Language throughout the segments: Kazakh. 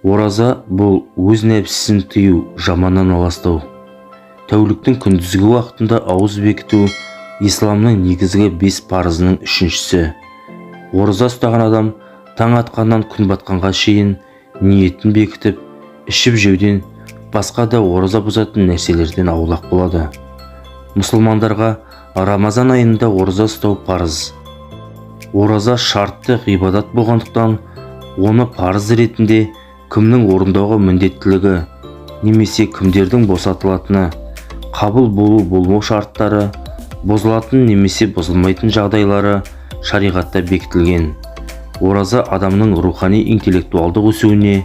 Ораза бұл өз нәпсісін тыю, жаманнан аластау. Тәуліктің күндізгі уақытында ауыз бекіту исламның негізгі 5 парызының үшіншісі. Ораза ұстаған адам таң атқаннан күн батқанға шейін ниетін бекітіп, ішіп жеуден, басқа да ораза бұзатын нәрселерден аулақ болады. Мұсылмандарға Рамазан айында ораза ұстау парыз. Ораза шартты ғибадат болғандықтан, оны парыз ретінде кімнің орындауға міндеттілігі немесе кімдердің босатылатыны, қабыл болу-болмау шарттары, бұзылатын немесе бұзылмайтын жағдайлары шариғатта бекітілген. Ораза адамның рухани интеллектуалдық өсуіне,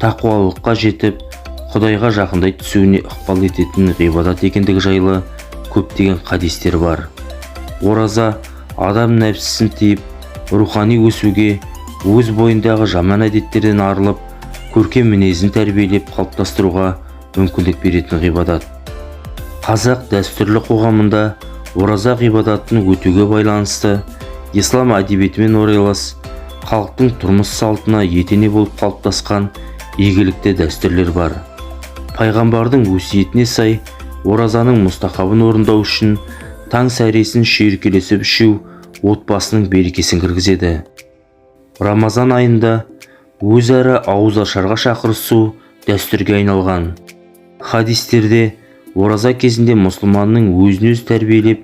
тақуалыққа жетіп, Құдайға жақындай түсуіне ықпал ететін ғибадат екендігі жайлы көптеген хадистер бар. Ораза адам нәпсісін тиіп, рухани өсуге, өз бойындағы жаман әдеттерден арылып, көркем мінезін тәрбиелеп қалыптастыруға мүмкіндік беретін ғибадат. Қазақ дәстүрлі қоғамында ораза ғибадатын өтуге байланысты ислам әдебиетімен орайлас, халықтың тұрмыс салтына етене болып қалыптасқан игілікті дәстүрлер бар. Пайғамбардың өсиетіне сай, оразаның мұстақабын орындау үшін таң сәресін шүйіркелесіп ішу отбасының берекесін кіргізеді. Рамазан айында өзара ауыз ашарға шақырысу дәстүрге айналған. Хадистерде ораза кезінде мұсылманның өзін-өзі тәрбиелеп,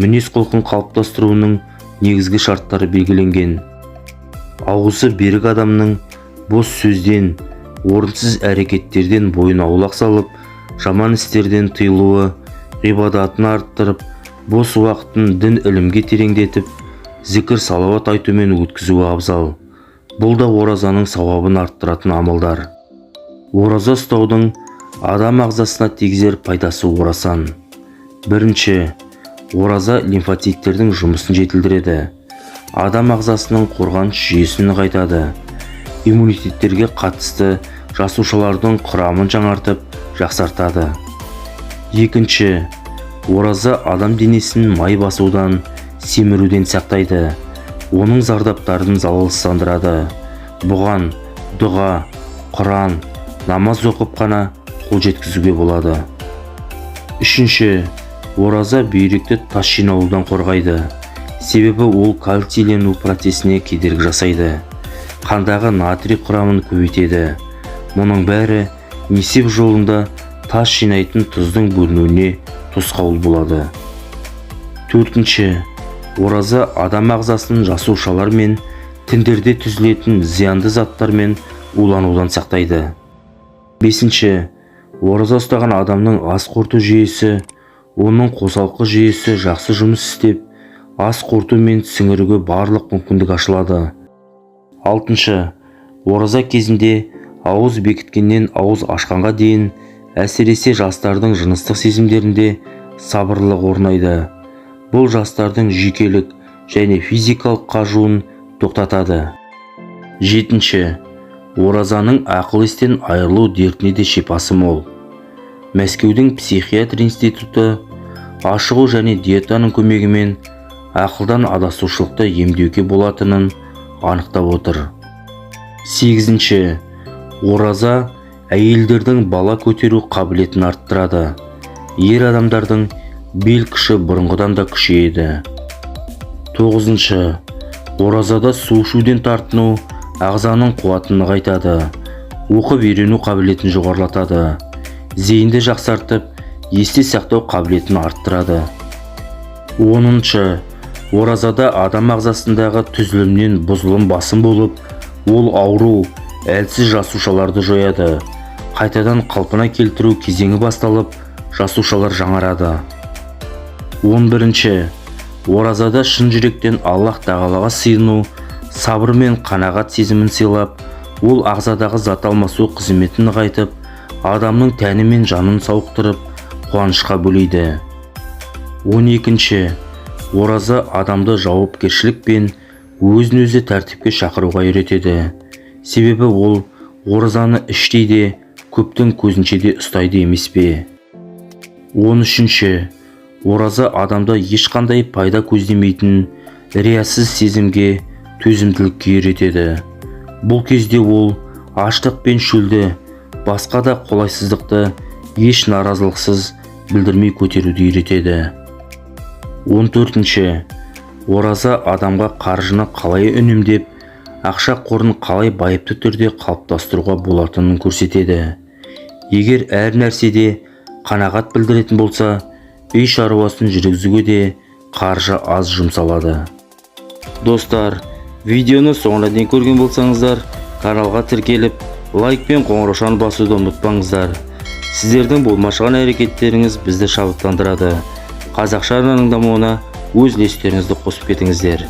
мінез-құлқын қалыптастыруының негізгі шарттары белгіленген. Ауызы берік адамның бос сөзден, орынсыз әрекеттерден бойын аулақ салып, жаман істерден тыйылуы, ғибадатын арттырып, бос уақытын дін ілімге тереңдетіп, зікір салауат айтумен өткізуі абзал. Бұл да оразаның сауабын арттыратын амалдар. Ораза ұстаудың адам ағзасына тигізер пайдасы орасан. Бірінші, ораза лимфоциттердің жұмысын жетілдіреді. Адам ағзасының қорғаныс жүйесін нығайтады. Иммунитеттерге қатысты жасушалардың құрамын жаңартып, жақсартады. Екінші, ораза адам денесін май басудан, семіруден сақтайды. Оның зардаптарын залалсыздандырады. Бұған дұға, Құран, намаз оқып қана қол жеткізуге болады. Үшінші, ораза бүйректі тас жиналудан қорғайды. Себебі ол кальцийлену процесіне кедергі жасайды. Қандағы натрий құрамын көбейтеді. Мұның бәрі несеп жолында тас жинайтын тұздың бөлінуіне тосқауыл болады. Төртінші, ораза адам ағзасын жасушалар мен тіндерде түзілетін зиянды заттармен уланудан сақтайды. Бесінші, ораза ұстаған адамның ас қорыту жүйесі, оның қосалқы жүйесі жақсы жұмыс істеп, ас қорыту мен сіңіруге барлық мүмкіндік ашылады. Алтыншы, ораза кезінде ауыз бекіткеннен ауыз ашқанға дейін әсіресе жастардың жыныстық сезімдерінде сабырлық орнайды. Бұл жастардың жүйкелік және физикалық қажуын тоқтатады. Жетінші, оразаның ақыл-естен айырылу дертіне де шипасы мол. Мәскеудің психиатр институты ашығу және диетаның көмегімен ақылдан адасушылықты емдеуге болатынын анықтап отыр. Сегізінші, ораза әйелдердің бала көтеру қабілетін арттырады. Ер адамдардың бел күші бұрынғыдан да күшейеді. Тоғызыншы, оразада су ішуден тартыну ағзаның қуатын нығайтады. Оқып үйрену қабілетін жоғарылатады. Зейінді жақсартып, есте сақтау қабілетін арттырады. Оныншы, оразада адам ағзасындағы түзілімнен бұзылым басым болып, ол ауру, әлсіз жасушаларды жояды. Қайтадан қалпына келтіру кезеңі басталып, жасушалар жаңарады. 11. Оразада шын жүректен Аллах тағалаға сыйыну, сабыр мен қанағат сезімін сыйлап, ол ағзадағы зат алмасу қызметін нығайтып, адамның тәні мен жанын сауықтырып, қуанышқа бөлейді. 12. Ораза адамды жауапкершілік пен өзін-өзі тәртіпке шақыруға үйретеді. Себебі ол оразаны іштей де, көптің көзінше де ұстайды емес пе? 13. Ораза адамда ешқандай пайда көздемейтін риясыз сезімге, төзімділікке үйретеді. Бұл кезде ол аштық пен шөлді, басқа да қолайсыздықты еш наразылықсыз білдірмей көтеруді үйретеді. 14. Ораза адамға қаржыны қалай үнемдеп, ақша қорын қалай байыпты түрде қалыптастыруға болатынын көрсетеді. Егер әр нәрседе қанағат білдіретін болса, үй шаруасын жүргізуге де қаржы аз жұмсалады. Достар, видеоны соңына дейін көрген болсаңыздар, каналға тіркеліп, лайк пен қоңыраушаны басуды ұмытпаңыздар. Сіздердің болмашыған әрекеттеріңіз бізді шабыттандырады. Қазақша арнаның дамуына өз үлестеріңізді қосып кетіңіздер.